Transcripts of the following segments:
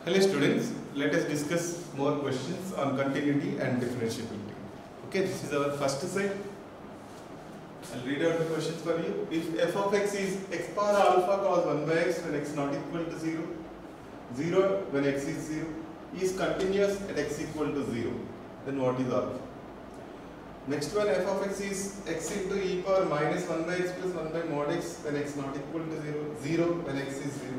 Hello students, let us discuss more questions on continuity and differentiability. Okay, this is our first set. I'll read out the questions for you. If f of x is x power alpha cos 1 by x when x not equal to 0, 0 when x is 0, is continuous at x equal to 0, then what is alpha? Next one, f of x is x into e power minus 1 by x plus 1 by mod x when x not equal to 0, 0 when x is 0.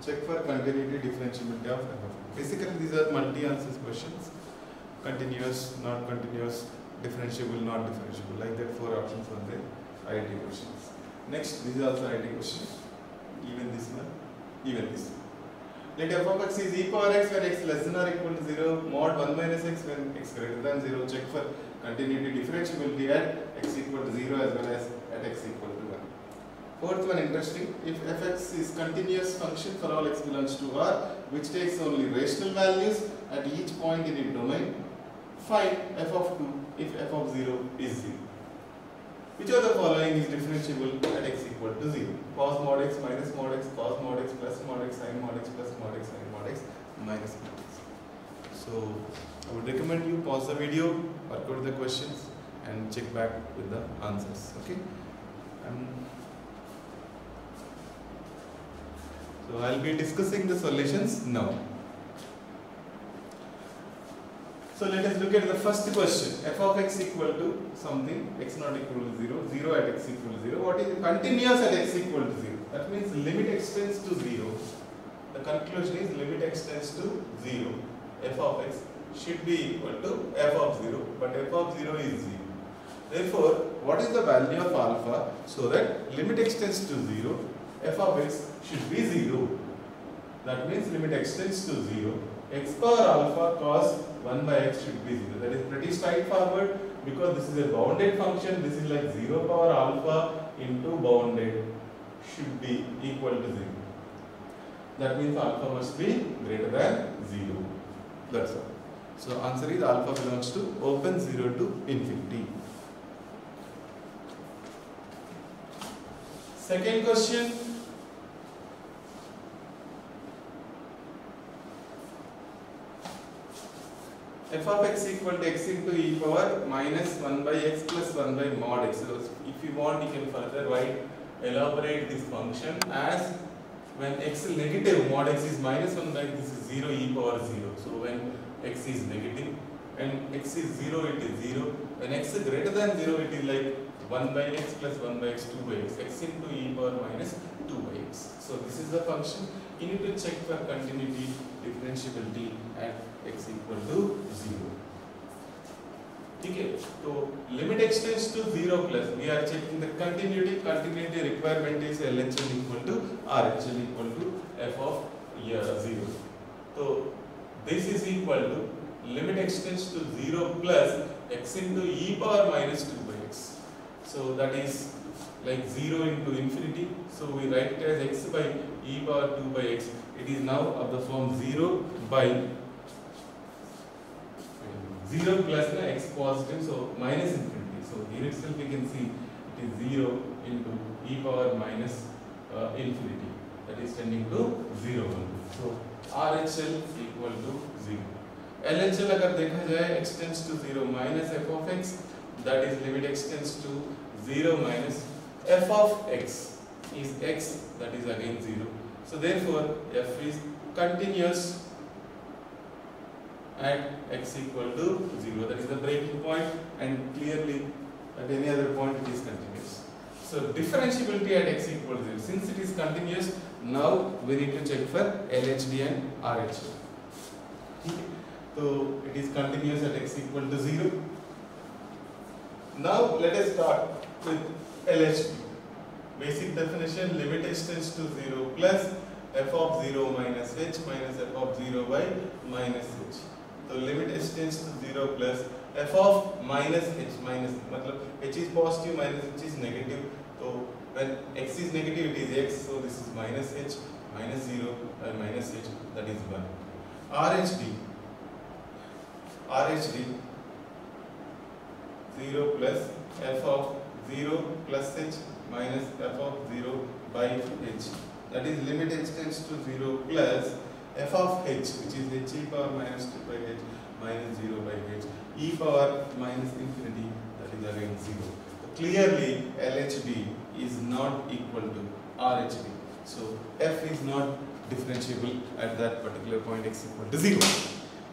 Check for continuity differentiability of f of x. Basically, these are multi-answers questions. Continuous, not continuous, differentiable, not differentiable. Like that, 4 options are there. IIT questions. Next, this is also IIT question. Even this one, even this one. Let f of x is e power x when x less than or equal to 0, mod 1 minus x when x greater than 0. Check for continuity differentiability at x equal to 0 as well as at x equal to 1. Fourth one, interesting. If fx is continuous function for all x belongs to R, which takes only rational values at each point in its domain, find f of 2 if f of 0 is 0. Which of the following is differentiable at x equal to 0? Cos mod x minus mod x, cos mod x plus mod x, sin mod x plus mod x, sin mod x minus mod x. So, I would recommend you pause the video, work out the questions and check back with the answers. Okay? So, I will be discussing the solutions now. So, let us look at the first question. F of x equal to something, x not equal to 0, 0 at x equal to 0. What is continuous at x equal to 0? That means limit extends to 0. The conclusion is limit extends to 0. F of x should be equal to f of 0, but f of 0 is 0. Therefore, what is the value of alpha so that limit extends to 0, f of x should be 0. That means limit extends to 0. X power alpha cos 1 by x should be 0. That is pretty straightforward because this is a bounded function. This is like 0 power alpha into bounded should be equal to 0. That means alpha must be greater than 0. That's all. So answer is alpha belongs to open 0 to infinity. Second question. F of x equal to x into e power minus 1 by x plus 1 by mod x. So if you want, you can further elaborate this function as when x is negative, mod x is minus 1 by x, this is 0 e power 0. So when x is negative and x is 0, it is 0. When x is greater than 0, it is like 1 by x plus 1 by x, 2 by x, x into e power minus 2 by x. So this is the function. You need to check for continuity, differentiability at x equal to 0. Okay, so limit extends to 0 plus, we are checking the continuity. Continuity requirement is LHL equal to RHL equal to f of 0. So this is equal to limit extends to 0 plus x into e power minus 2 by x. So that is like 0 into infinity. So we write it as x by e power 2 by x. It is now of the form 0 by 0 plus the x positive, so minus infinity. So here itself we can see it is 0 into e power minus infinity. That is tending to 0 only. So RHL equal to 0. LHL अगर देखा जाए extends to 0 minus f of x, that is limit extends to 0 minus f of x is x, that is again 0. So therefore f is continuous at x equal to 0. That is the breaking point, and clearly at any other point it is continuous. So differentiability at x equal to 0. Since it is continuous, now we need to check for LHD and RHD. So it is continuous at x equal to 0. Now let us start with LHD. Basic definition: limit extends to 0 plus f of 0 minus h minus f of 0 by minus h. So limit extends to 0 plus f of minus h minus, matlab h is positive, minus h is negative. So when x is negative, it is x. So this is minus h minus 0 and minus h, that is 1. RHD 0 plus f of 0 plus h minus f of 0 by h. That is limit extends to 0 plus f of h, which is h e power minus 2 by h minus 0 by h e power minus infinity, that is again 0. So clearly LHD is not equal to RHD. So f is not differentiable at that particular point x equal to 0.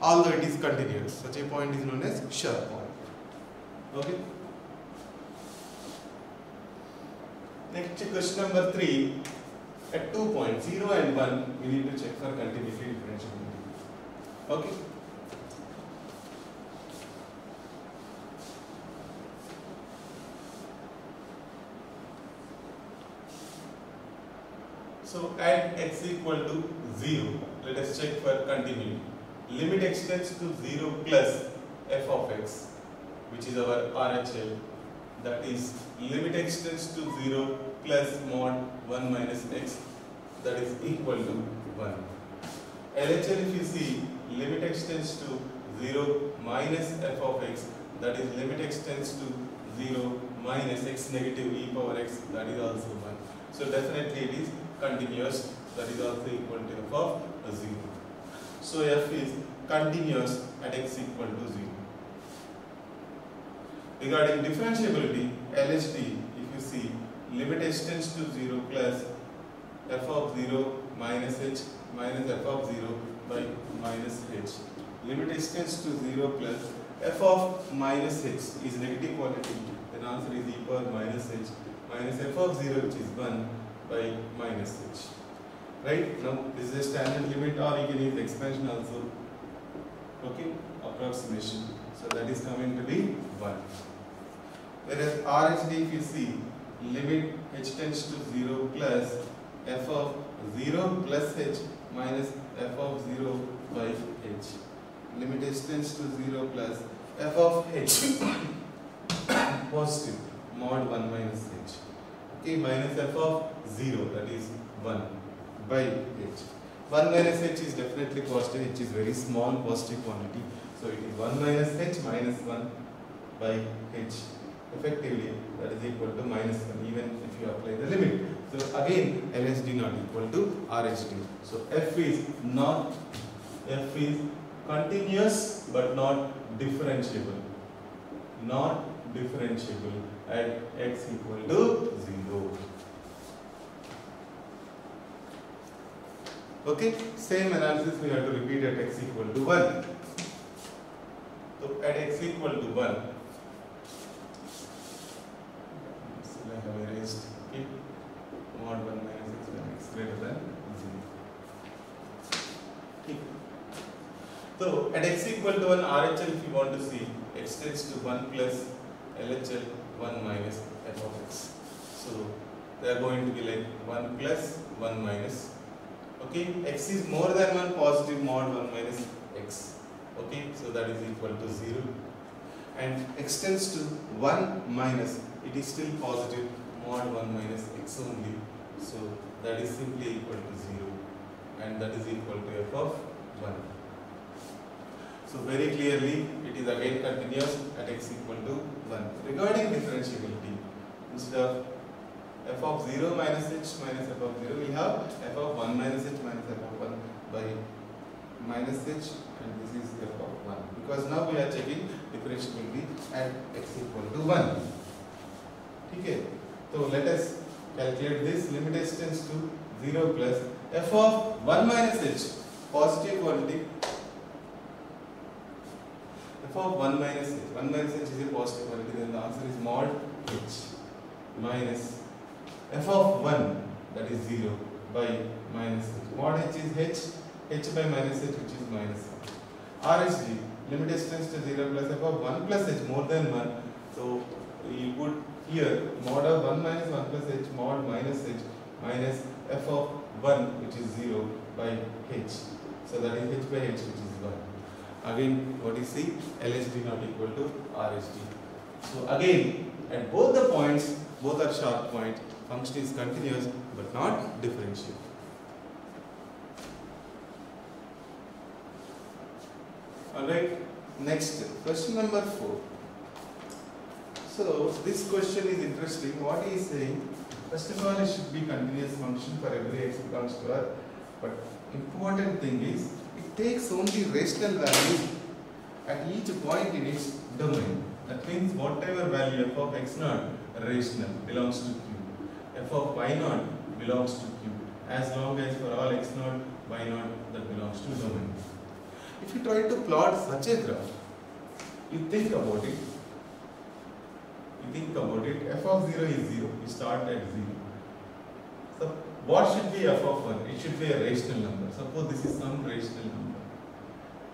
Although it is continuous, such a point is known as sharp point. Okay. Next, question number 3. At 2 points, 0 and 1, we need to check for continuity differentiability. Okay. So at x equal to 0, let us check for continuity. Limit extends to 0 plus f of x, which is our RHL. That is, limit extends to 0 plus mod 1 minus x, that is equal to 1. LHL, if you see, limit extends to 0 minus f of x, that is limit extends to 0 minus x negative e power x, that is also 1. So definitely it is continuous, that is also equal to f of 0. So f is continuous at x equal to 0. Regarding differentiability, LHD, if you see, limit extends to 0 plus f of 0 minus h minus f of 0 by minus h. Limit extends to 0 plus f of minus h is negative quantity, then answer is e power minus h minus f of 0, which is 1 by minus h. Right? Now this is a standard limit, or you can use expansion also. Okay? Approximation. So that is coming to be 1. Whereas RHD, if you see, limit h tends to 0 plus f of 0 plus h minus f of 0 by h. Limit h tends to 0 plus f of h positive mod 1 minus h. Okay, minus f of 0, that is 1 by h. 1 minus h is definitely positive, h is very small positive quantity. So it is 1 minus h minus 1 by h. Effectively, that is equal to minus 1, even if you apply the limit. So again, LHD not equal to RHD. So f is continuous but not differentiable. Not differentiable at x equal to 0. Okay, same analysis we have to repeat at x equal to 1. So at x equal to 1, I have erased mod 1 minus x when x greater than 0. So at x equal to 1, RHL, if you want to see, extends to 1 plus LHL 1 minus f of x. So they are going to be like 1 plus 1 minus. Okay, x is more than 1, positive mod 1 minus x. Okay, so that is equal to 0. And extends to 1 minus, it is still positive mod 1 minus x only. So that is simply equal to 0. And that is equal to f of 1. So very clearly, it is again continuous at x equal to 1. Regarding differentiability, instead of f of 0 minus h minus f of 0, we have f of 1 minus h minus f of 1 by minus h, and this is f of 1. Because now we are checking differentiability at x equal to 1. Okay. So let us calculate this. Limit h tends to 0 plus f of 1 minus h, positive quantity. F of 1 minus h. 1 minus h is a positive quantity, then the answer is mod h minus f of 1, that is 0, by minus h. Mod h is h by minus h, which is minus 1. RHD, limit h tends to 0 plus f of 1 plus h, more than 1. So you put here mod of 1 minus 1 plus h mod minus h minus f of 1, which is 0, by h. So that is h by h, which is 1. Again, what you see, LHD not equal to RHD. So again, at both the points, both are sharp point, function is continuous but not differentiable. Alright, next, question number 4. So this question is interesting. What he is saying, first of all, it should be continuous function for every x belongs to R. But important thing is it takes only rational value at each point in its domain. That means whatever value f of x naught rational belongs to Q, f of y naught belongs to Q, as long as for all x naught, y naught that belongs to domain. If you try to plot such a graph, you think about it, f of 0 is 0, you start at 0. So what should be f of 1? It should be a rational number. Suppose this is some rational number.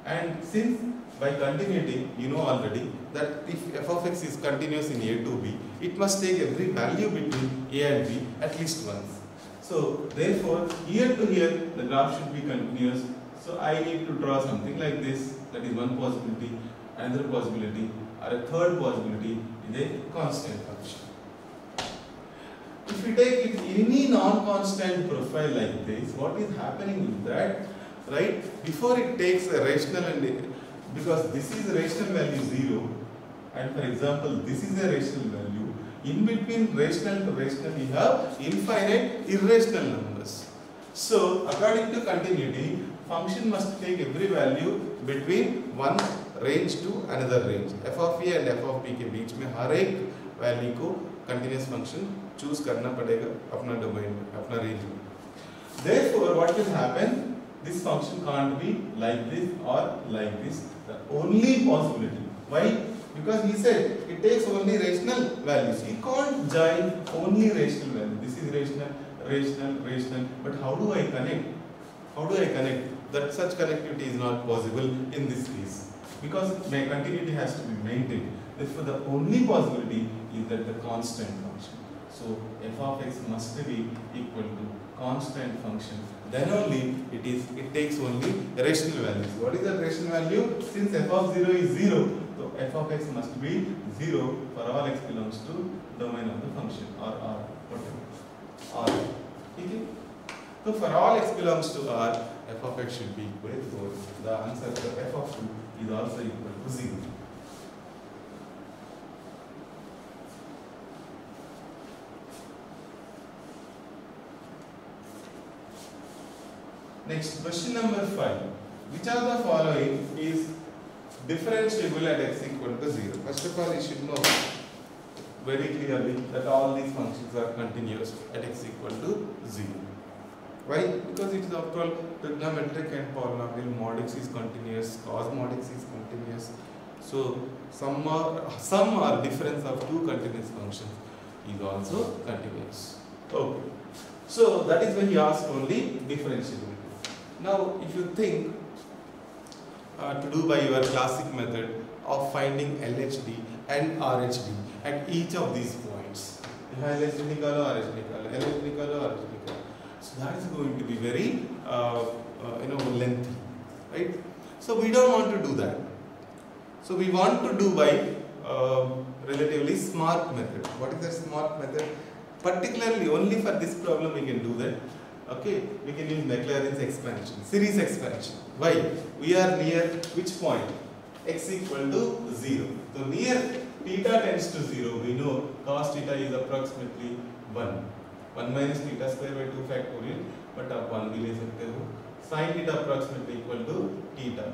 And since by continuity, you know already that if f of x is continuous in a to b, it must take every value between a and b at least once. So therefore, here to here the graph should be continuous. So I need to draw something like this. That is one possibility. Another possibility or a third possibility is a constant function. If you take it any non-constant profile like this, what is happening is that, right, before it takes a rational and because this is a rational value 0 and for example this is a rational value, in between rational to rational you have infinite irrational numbers. So according to continuity, function must take every value between one range to another range. f of a and f of b के बीच में हर एक value को continuous function choose करना पड़ेगा अपना domain में, अपना range में. Therefore, what will happen? This function can't be like this or like this. The only possibility. Why? Because he said it takes only rational values. He can't join only rational value. This is rational, rational, rational. But how do I connect? How do I connect? That such connectivity is not possible in this case. Because my continuity has to be maintained. Therefore, the only possibility is that the constant function. So f of x must be equal to constant function. Then only it takes only rational values. What is that rational value? Since f of 0 is 0, so f of x must be 0 for all x belongs to domain of the function or R, whatever. R. Okay? So for all x belongs to R, f of x should be equal to 4. The answer for f of 2 is also equal to 0. Next, question number 5. Which of the following is differentiable at x equal to 0? First of all, you should know very clearly that all these functions are continuous at x equal to 0. Why? Because it is after all trigonometric and polynomial. Mod x is continuous, cos mod x is continuous. So sum or difference of two continuous functions is also continuous. Okay. So that is when he asked only differentiability. Now, if you think to do by your classic method of finding LHD and RHD at each of these points, LHD निकालो, RHD निकालो, LHD निकालो, RHD निकालो. So that is going to be very lengthy, right? So we don't want to do that. So we want to do by relatively smart method. What is the smart method? Particularly only for this problem we can do that. Okay, we can use Maclaurin's expansion, series expansion. Why? We are near which point? X equal to 0. So near theta tends to 0, we know cos theta is approximately 1. 1 minus theta square by 2 factorial, but आप 1 भी ले सकते हो. Sin theta approximately equal to theta.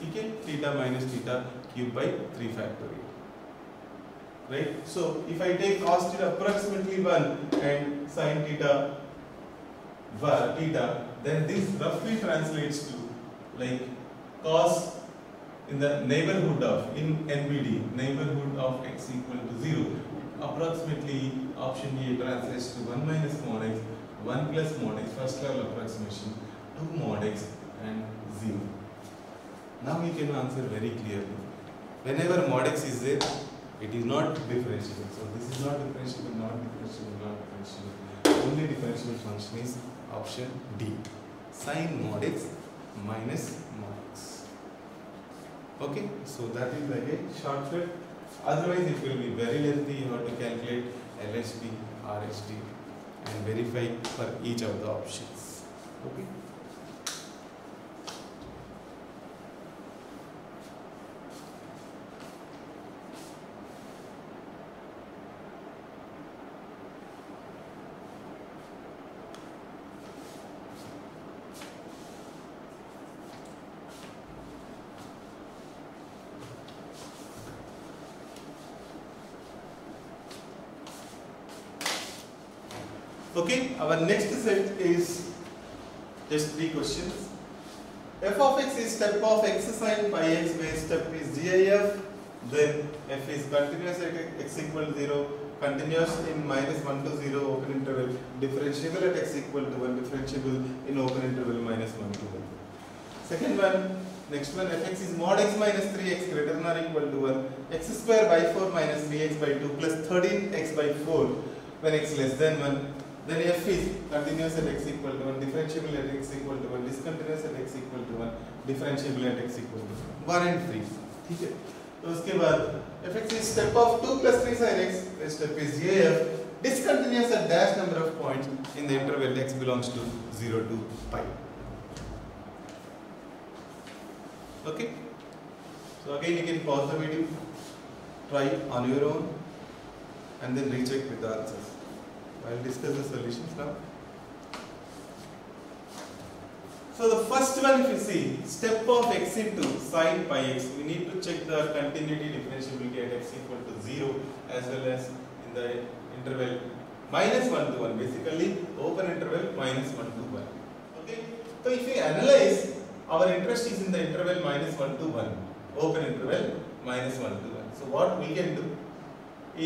Okay, theta minus theta cube by 3 factorial. Right? So if I take cos theta approximately 1 and sin theta theta, then this roughly translates to like cos in the neighborhood of, in NBD, neighborhood of x equal to 0. Approximately option A translates to 1 minus mod x, 1 plus mod x, first level approximation, 2 mod x and 0. Now we can answer very clearly. Whenever mod x is there, it is not differentiable. So this is not differentiable, not differentiable, not differentiable. Only differentiable function is option D, sin mod x minus mod x. Okay, so that is like a shortcut. Otherwise it will be very lengthy. You have to calculate LHD, RHD and verify for each of the options. Okay. Okay, our next set is just 3 questions. F of x is step of x sine pi x where step is GIF, then f is continuous at x equal to 0, continuous in -1 to 0 open interval, differentiable at x equal to 1, differentiable in open interval -1 to 1. Second one, next one, fx is mod x minus 3x greater than or equal to 1, x square by 4 minus 3x by 2 plus 13x by 4 when x less than 1. Then f is continuous at x equal to 1, differentiable at x equal to 1, discontinuous at x equal to 1, differentiable at x equal to 1 and 3. ठीक है, तो उसके बाद fx is step of 2 plus 3 sin x, the step is GIF, discontinuous at dash number of points in the interval x belongs to 0 to pi. Okay, so again you can pause the video, try on your own and then recheck with the answers. I'll discuss the solutions now. So the first one, if you see, step of x into sine pi x, we need to check the continuity differentiability at x equal to 0 as well as in the interval -1 to 1, basically open interval -1 to 1. Okay, so if we analyze, our interest is in the interval -1 to 1, open interval -1 to 1. So what we can do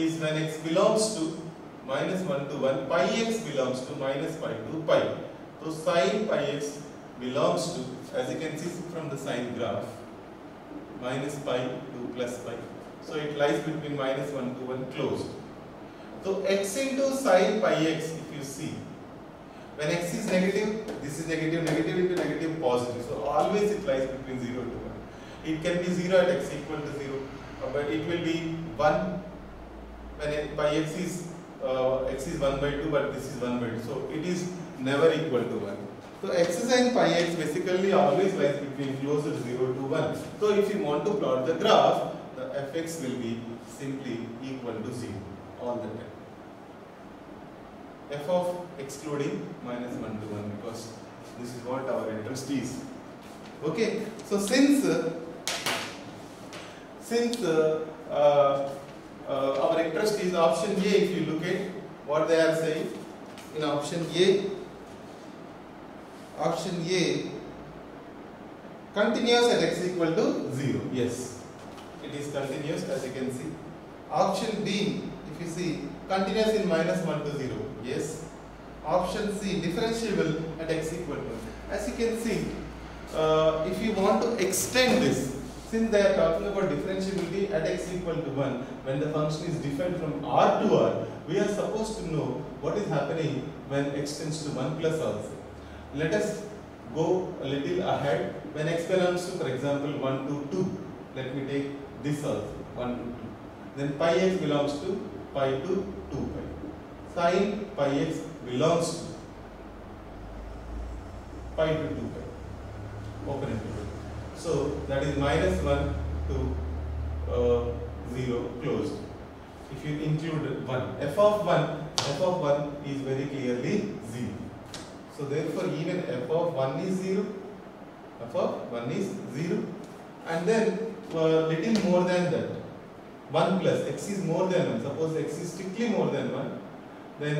is when x belongs to -1 to 1, pi x belongs to -pi to pi. So sin pi x belongs to, as you can see from the sine graph, -pi to +pi. So it lies between -1 to 1 closed. So x into sin pi x, if you see, when x is negative, this is negative, negative into negative, positive. So always it lies between 0 to 1. It can be 0 at x equal to 0, but it will be 1 when pi x is 1 by 2, but this is 1 by 2. So it is never equal to 1. So x sin pi x basically always lies between closer to 0 to 1. So if you want to plot the graph, the fx will be simply equal to 0 all the time. F of excluding -1 to 1, because this is what our interest is. Okay, so since our interest is option A, if you look at what they are saying in option A, continuous at x equal to 0. Yes, it is continuous, as you can see. Option B, if you see, continuous in -1 to 0. Yes. Option C, differentiable at x equal to 1. As you can see, if you want to extend this, since they are talking about differentiability at x equal to 1, when the function is different from R to R, we are supposed to know what is happening when x tends to 1 plus also. Let us go a little ahead. When x belongs to, for example, 1 to 2, let me take this also, 1 to 2. Then pi x belongs to pi to 2 pi. Sin pi x belongs to pi to 2 pi. Open interval. So that is -1 to 0 closed. If you include 1, f of 1 is very clearly 0. So therefore even f of 1 is 0. F of 1 is 0. And then little more than that, 1 plus x is more than 1. Suppose x is strictly more than 1, then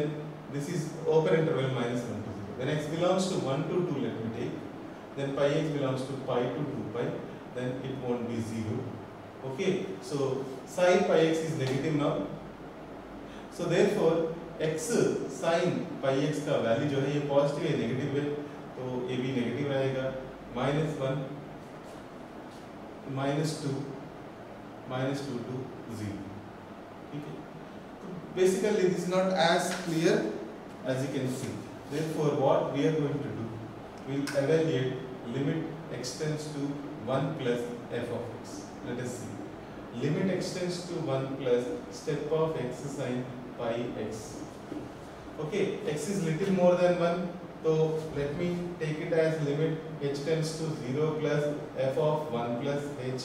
this is open interval -1 to 0. When x belongs to 1 to 2, let me take, then pi x belongs to pi to 2 pi, then it won't be 0. Okay, so sin pi x is negative now. So therefore x sin pi x का value जो है ये positive है negative है, तो ये भी negative रहेगा. -1 -2 to 0. ठीक है, तो basically this is not as clear as you can see. Therefore what we are going to do, we will evaluate limit x tends to 1 plus f of x. Let us see. Limit x tends to 1 plus step of x sin pi x. Okay, x is little more than 1, so let me take it as limit h tends to 0 plus f of 1 plus h.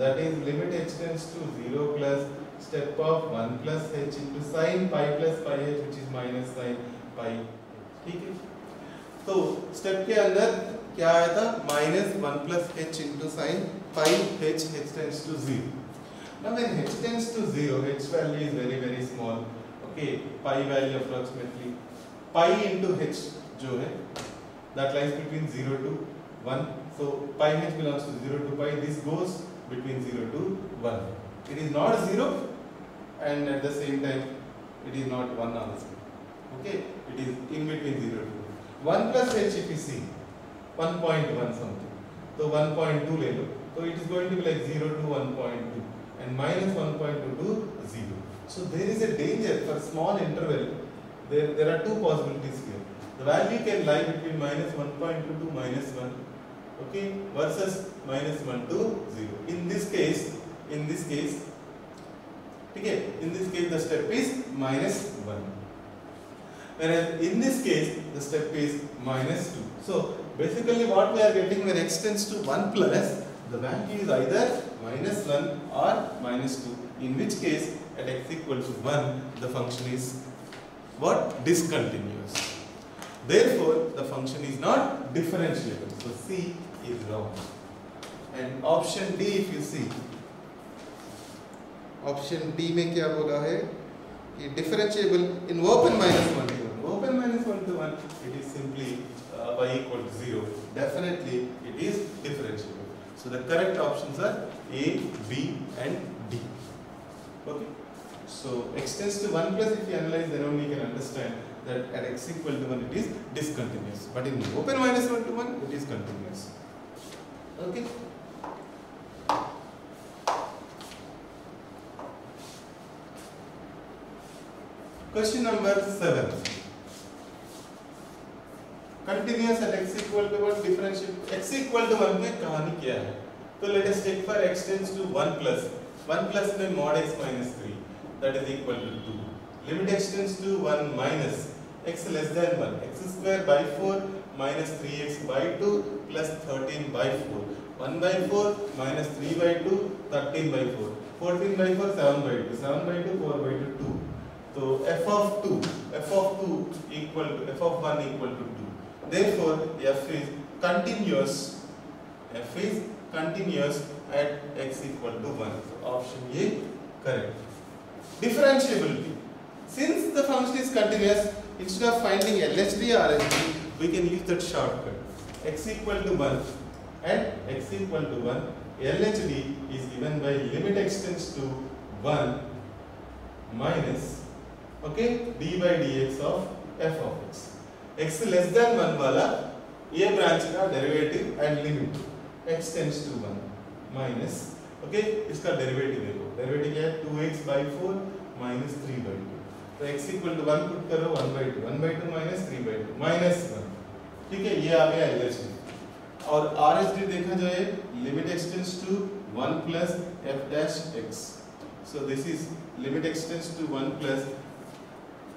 That is limit h tends to 0 plus step of 1 plus h into sin pi plus pi h, which is minus sin pi. ठीक है, तो step के अंदर क्या आया था, -1 plus h into sin pi h tends to 0. Now when h tends to 0, h value is very small. Okay, pi value approximately pi into h जो है that lies between 0 to 1. So pi h belongs to 0 to pi. This goes between 0 to 1. It is not 0 and at the same time it is not 1 also. Okay, it is in between 0 to 1 plus h if you see 1.1 something. So 1.2 ले लो. So it is going to be like 0 to 1.2 and minus 1.2 to 0. So there is a danger for small interval. There are two possibilities here. The value can lie between minus 1.2 to minus 1, okay, versus minus 1 to 0. In this case, okay, in this case the step is minus 1. Whereas in this case the step is minus 2. So basically what we are getting when x tends to 1 plus, the value is either minus 1 or minus 2. In which case at x equal to 1 the function is what? Discontinuous. Therefore the function is not differentiable. So C is wrong. And option D, if you see, option D में क्या बोला है कि differentiable in open minus 1 to 1. Open minus 1 to 1, it is simply y equal to 0. Definitely it is differentiable. So the correct options are A, B and D. Okay. So x tends to 1 plus, if you analyze, then only you can understand that at x equal to 1 it is discontinuous. But in open minus 1 to 1 it is continuous. Okay. Question number 7. Continuous at x equal to 1, differential x equal to 1 में कहानी क्या है? तो let us take for x tends to 1 plus. 1 plus में mod x minus 3. That is equal to 2. Limit x tends to 1 minus x less than 1. X square by 4 minus 3x by 2 plus 13 by 4. 1 by 4 minus 3 by 2, 13 by 4. 14 by 4, 7 by 2. 7 by 2, 4 by 2, 2. So f of 2 equal to f of 1 equal to 2. Therefore f is continuous. F is continuous at x equal to 1. So option A correct. Differentiability. Since the function is continuous, instead of finding LHD or RHD, we can use that shortcut. X equal to 1 and x equal to 1, LHD is given by limit x tends to 1 minus, okay, d by dx of f of x. X less than 1 वाला ये branch का derivative and limit x tends to 1 minus, okay, इसका derivative देखो. Derivative क्या है? 2x by 4 minus 3 by 2. तो x equal to 1 put करो 1 by 2. 1 by 2 minus 3 by 2 minus 1. ठीक है, ये आ गया LHD. और RHD देखा जाए, limit x tends to 1 plus f dash x. So this is limit x tends to 1 plus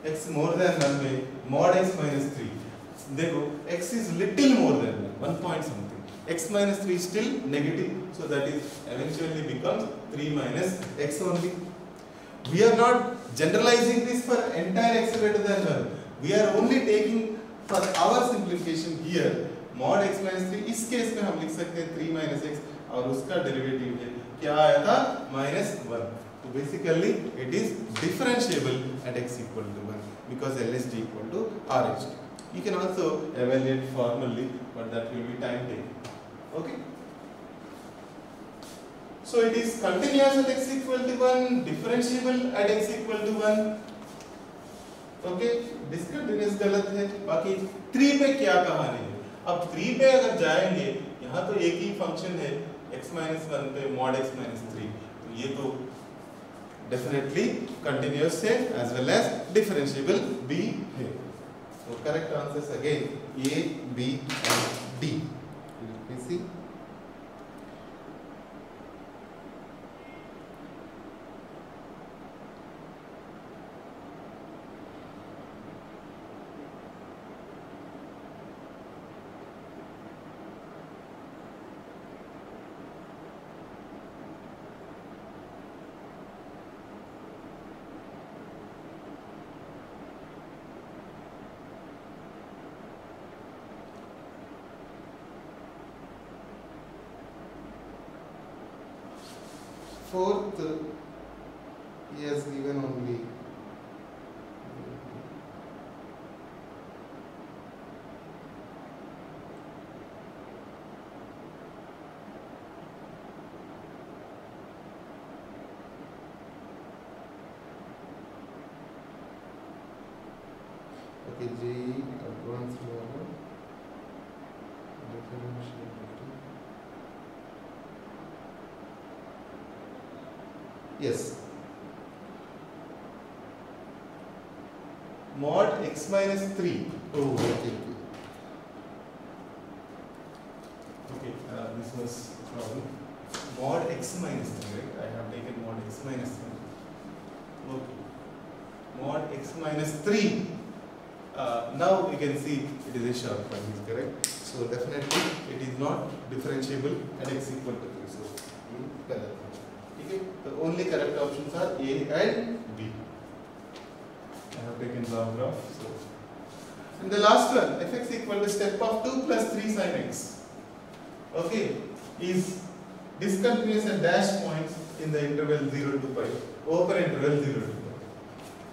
x more than 1 में mod x minus 3. देखो x is little more than 1 point something. X minus 3 is still negative, so that is eventually becomes 3 minus x only. We are not generalizing this for entire x greater than 1. We are only taking for our simplification here mod x minus 3. इस case में हम लिख सकते हैं 3 minus x और उसका derivative है क्या आया था minus 1. So basically it is differentiable at x equal to 1 because LHD equal to RHD. You can also evaluate formally, but that will be time taking. Okay. So it is continuous at x equal to 1, differentiable at x equal to 1. Okay. Discontinuous गलत है. बाकी 3 पे क्या कहानी है? अब 3 पे अगर जाएंगे, यहाँ तो एक ही फंक्शन है x minus 1 पे mod x minus 3. तो ये तो definitely continuous है as well as differentiable B है. So correct answers again A, B and D. Let me see. Fourth, he has given only Okay, JEE advanced level differentiability. Yes. Mod x minus 3. Oh, okay. Okay, this was a problem. Mod x minus 3, right? I have taken mod x minus 3. Okay. Mod x minus 3. Now you can see it is a shortcut, is correct? So definitely it is not differentiable at x equal to 3. So correct. Okay. The only correct options are A and B. I have taken the graph. So, and the last one, fx equal to step of 2 plus 3 sin x. Okay, is discontinuous at dash points in the interval 0 to pi. Open interval 0 to pi.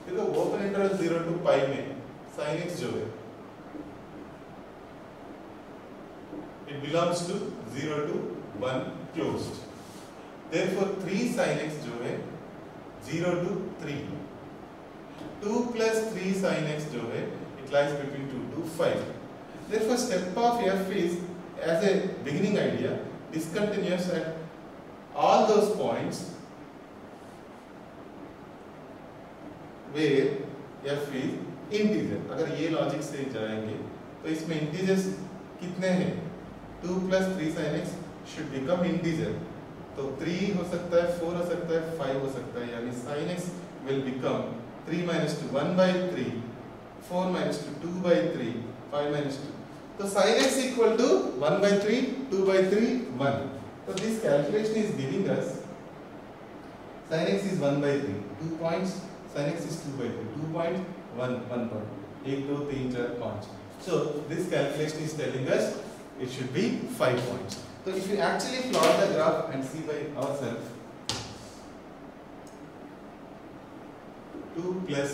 देखो open interval 0 to pi में sin x जो है, it belongs to 0 to 1 closed. Therefore 3 sin x जो है 0 to 3. 2 plus 3 sin x जो है it lies between 2 to 5. Therefore step of f is, as a beginning idea, discontinuous at all those points where f is integer. अगर ये logic से जाएंगे तो इसमें इंटीजर्स कितने हैं? 2 plus 3 sin x should become integer. तो 3 हो सकता है, 4 हो सकता है, 5 हो सकता है, यानी sin x will become 3 minus 2 1 by 3, 4 minus 2 2 by 3, 5 minus 2. So sin x equal to 1 by 3, 2 by 3, 1. So this calculation is giving us sin x is 1 by 3, 2 points, sin x is 2 by 3, 2 points, 1 point, 1, 2, 3, 4, 5. So this calculation is telling us it should be 5 points. So if you actually plot the graph and see by ourselves, 2 plus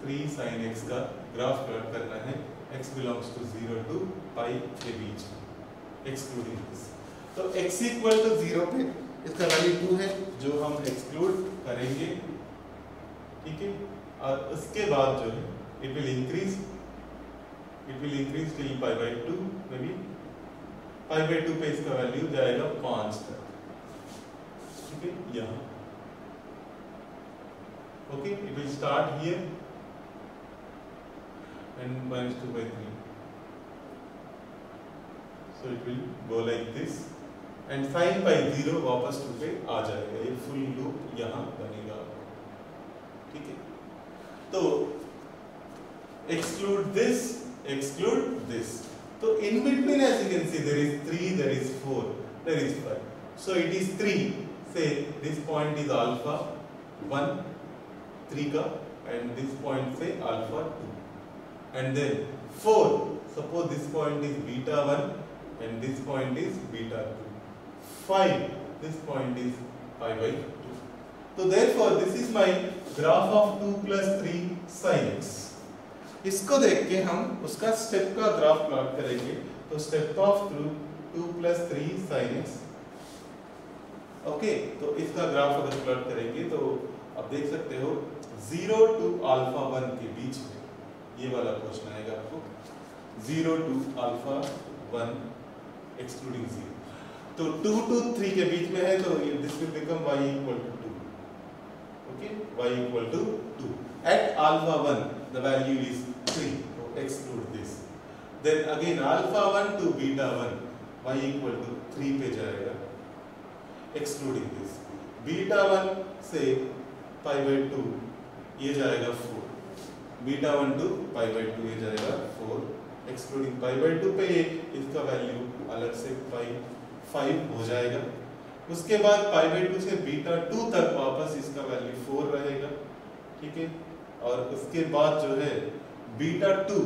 3 sin x का graph plot करना है, x belongs to 0 to pi के बीच, excluding this. तो x equal to 0 पे इसका value 2 है जो हम एक्सक्लूड करेंगे, ठीक है? और उसके बाद जो है it will increase till pi by 2, maybe pi by 2 पे इसका वैल्यू जाएगा 5 तक, ठीक है? यहाँ okay, it will start here and minus 2 by 3. So it will go like this and sin pi 0 वापस 2 पे आ जाएगा, ये फुल लूप यहाँ बनेगा, ठीक है? तो exclude this. So in between, as you can see, there is 3, there is 4, there is 5. So it is 3. Say this point is alpha 1, 3 का, and this point say alpha 2. And then 4, suppose this point is beta 1 and this point is beta 2. 5, this point is pi by 2. So therefore this is my graph of 2 plus 3 sin x. इसको देख के हम उसका step का graph plot करेंगे, तो step of through 2 plus 3 sin x. Okay, तो इसका ग्राफ अगर प्लॉट करेंगे तो आप देख सकते हो 0 to alpha 1 के बीच में ये वाला क्वेश्चन आएगा आपको, 0 to alpha 1 excluding 0. तो 2 to 3 के बीच में है, तो this will become y equal to 2. Okay, y equal to 2. At alpha 1 the value is 3, so exclude this. Then again alpha 1 to beta 1, y equal to 3 पे जाएगा, excluding this. Beta 1 से pi by 2 ये जाएगा 4, beta 1 to pi by 2 ये जाएगा 4, excluding pi by 2 पे इसका value अलग से 5 हो जाएगा. उसके बाद pi by 2 से beta 2 तक वापस इसका वैल्यू 4 रहेगा, ठीक है? और उसके बाद जो है बीटा 2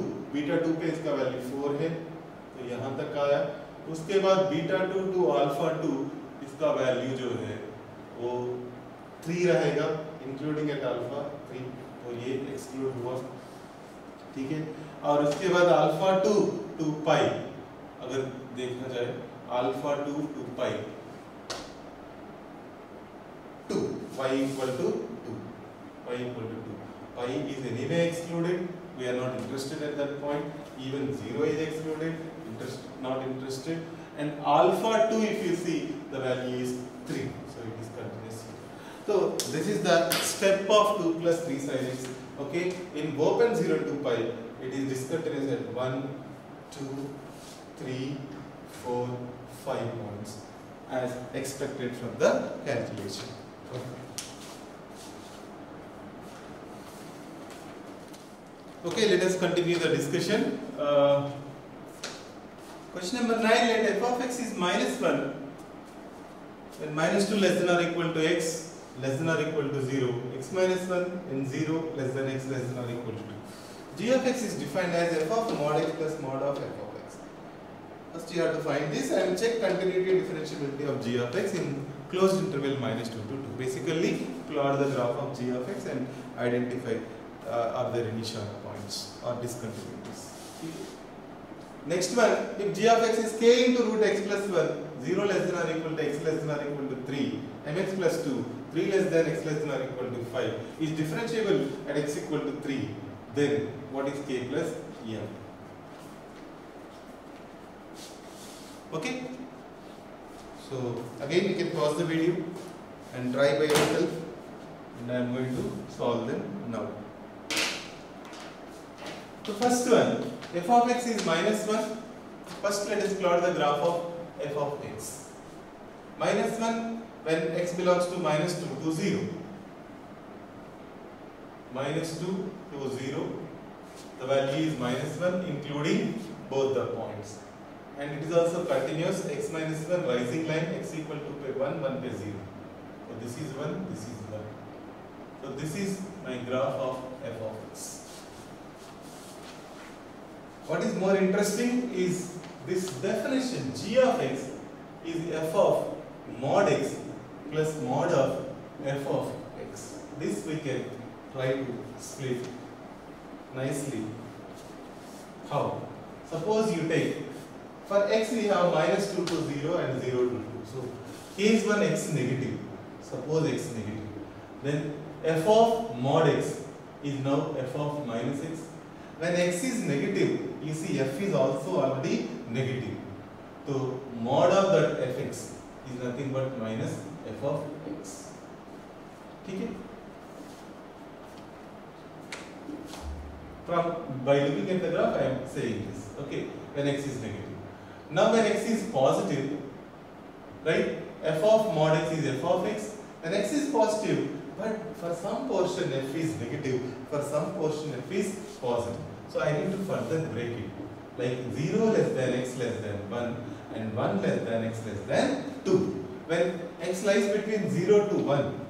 पे इसका वैल्यू 4 है, तो यहाँ तक आया. उसके बाद बीटा 2 टू अल्फा 2 इसका वैल्यू जो है वो 3 रहेगा, इंक्लूडिंग एट अल्फा 3, तो ये एक्सक्लूड हुआ, ठीक है? और उसके बाद अल्फा 2 टू पाई अगर देखा जाए, alpha 2 two pi 2, y equal to 2, pi is anyway excluded, we are not interested interested at that point, even 0 is excluded, not interested, and alpha 2, if you see, the value is 3, so it is continuous here. So this is the step of 2 plus 3 sin x. Okay, in open 0 to pi, it is discontinuous at 1, 2, 3, 4, 5 points as expected from the calculation. Okay, let us continue the discussion. Question number 9, let f of x is minus 1 when minus 2 less than or equal to x less than or equal to 0, x minus 1 and 0 less than x less than or equal to 2. G of x is defined as f of mod x plus mod of f of x. First you have to find this and check continuity and differentiability of g of x in closed interval minus 2 to 2. Basically, plot the graph of g of x and identify are there any sharp points or discontinuities. Next one, if g of x is k into root x plus 1, 0 less than or equal to x less than or equal to 3, mx plus 2, 3 less than x less than or equal to 5 is differentiable at x equal to 3, then what is k plus m? Okay? So again you can pause the video and try by yourself, and I am going to solve them now. So first one, f of x is minus 1. First let us plot the graph of f of x. Minus 1 when x belongs to minus 2 to 0. Minus 2 to 0. The value is minus 1 including both the points. And it is also continuous, x minus 1 rising line, x equal to 1, 1 by 0. So this is 1, this is 1. So this is my graph of f of x. What is more interesting is this definition, g of x is f of mod x plus mod of f of x. This we can try to split nicely. How? Suppose you take, for x we have minus 2 to 0 and 0 to 2. So case 1 x negative, suppose x negative. Then f of mod x is now f of minus x. When x is negative, you see f is also already negative. So mod of that fx is nothing but minus f of x. Okay? By looking at the graph, I am saying this. Okay, when x is negative. Now when x is positive, right? F of mod x is f of x. When x is positive, but for some portion f is negative, for some portion f is positive. So I need to further break it. Like 0 less than x less than 1 and 1 less than x less than 2. When x lies between 0 to 1,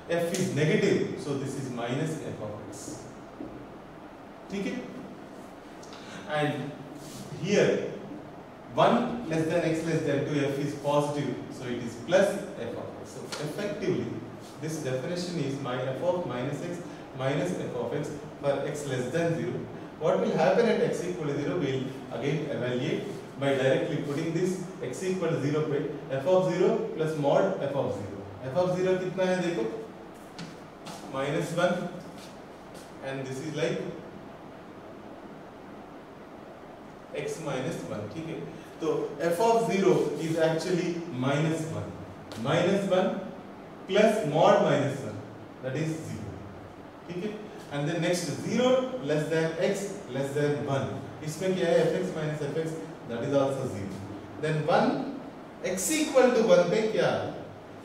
f is negative. So this is minus f of x. Okay? And here 1 less than x less than 2, f is positive. So it is plus f of x. So effectively, this definition is my f of minus x minus f of x for x less than 0. What will happen at x equal to 0? We will again evaluate by directly putting this x equal to 0 पे f of 0 plus mod f of 0. f of 0 कितना है देखो? minus 1 and this is like x minus 1. ठीक है? तो f of 0 is actually minus 1. Minus 1 plus mod minus 1, that is 0. ठीक है? And then next 0 less than x less than 1. इसमें क्या है? fx minus fx, that is also 0. Then 1 x equal to 1 पे क्या?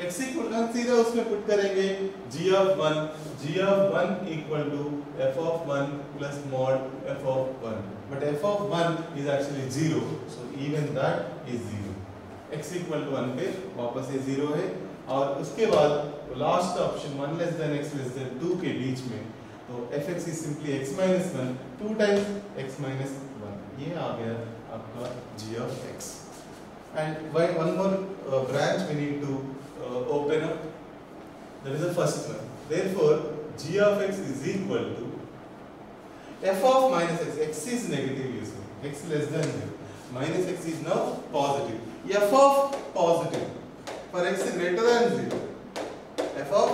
x equal to 1 सीधा उसमें put करेंगे g of 1 equal to f of 1 plus mod f of 1. But f of 1 is actually 0, so even that is 0. x equal to 1 पे वापस ये 0 है और उसके बाद last option 1 less than x less than 2 के बीच में तो fx is simply x minus 1 2 times x minus 1. ये आ गया आपका g of x. And one more branch we need to open up. That is the first one. Therefore, g of x is equal to f of minus x. X is negative usually. X less than 0. Minus x is now positive. F of positive for x greater than 0. F of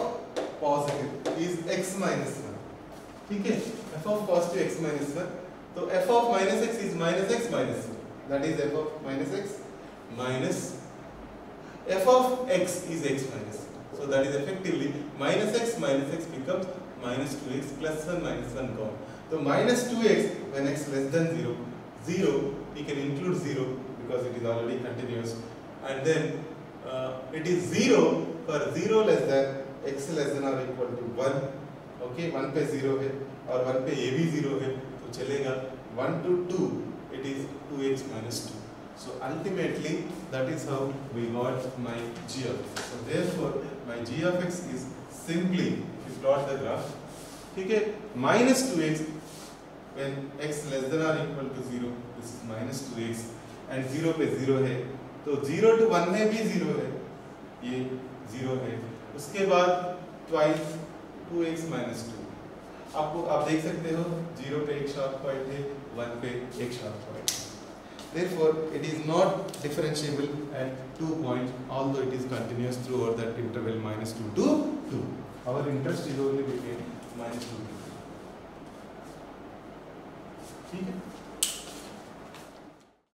positive is x minus 1. ठीक है? f of positive x minus 1. तो f of minus x is minus x minus 0. That is f of minus x minus f of x is x minus 0. So that is effectively minus x becomes minus 2x plus 1 minus 1 gone. So minus 2x when x less than 0, 0 we can include 0 because it is already continuous, and then it is 0 for 0 less than x less than or equal to 1. Okay, 1 पे 0 है और 1 पे ये भी 0 है तो चलेगा. 1 to 2 it is 2x minus 2. So ultimately that is how we got my g of x. So therefore my g of x is simply, if you plot the graph, ठीक है, minus 2x when x less than or equal to 0, this is minus 2x and 0 पे 0 है तो 0 to 1 में भी 0 है, ये 0 है. उसके बाद twice 2x minus 2. आपको आप देख सकते हो 0 पे एक शार्प पॉइंट है, 1 पे एक शार्प पॉइंट है. Therefore, it is not differentiable at 2 points, although it is continuous throughout that interval minus 2 to 2. Our interest is only between minus 2 to 2. ठीक है?